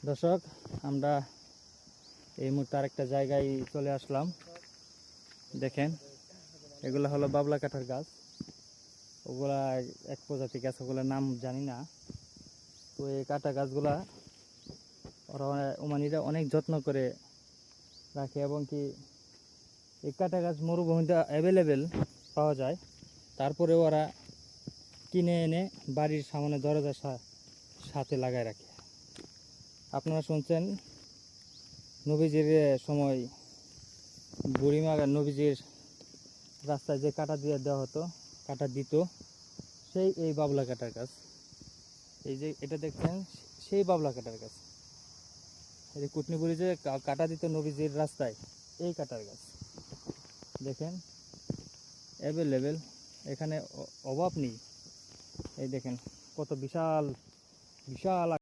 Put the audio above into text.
দর্শক, আমরা এই মুহূর্তে আরেকটা জায়গায় চলে আসলাম। দেখেন, এগুলো হলো বাবলা কাঁঠার গাছ। ওগুলা এক প্রজাতির গাছ, ওগুলোর নাম জানি না। তো এই কাঁটা গাছগুলা ওরা ওমানিরা অনেক যত্ন করে রাখে, এবং কি এই কাঁটা গাছ মরুভূমিতে অ্যাভেলেবেল পাওয়া যায়। তারপরে ওরা কিনে এনে বাড়ির সামনে দরজার সাথে লাগায় রাখে। আপনারা শুনছেন নবীজির সময় বুড়িমা নবীজির রাস্তায় যে কাঁটা দিয়ে দেওয়া হতো, কাঁটা দিত, সেই এই বাবলা কাঁটার গাছ। এই যে এটা দেখছেন, সেই বাবলা কাঁটার গাছ। এই যে কুটনি বুড়ি যে কাঁটা দিত নবীজির রাস্তায়, এই কাঁটার গাছ দেখেন অ্যাভেলেবেল, এখানে অভাব নেই। এই দেখেন কত বিশাল বিশাল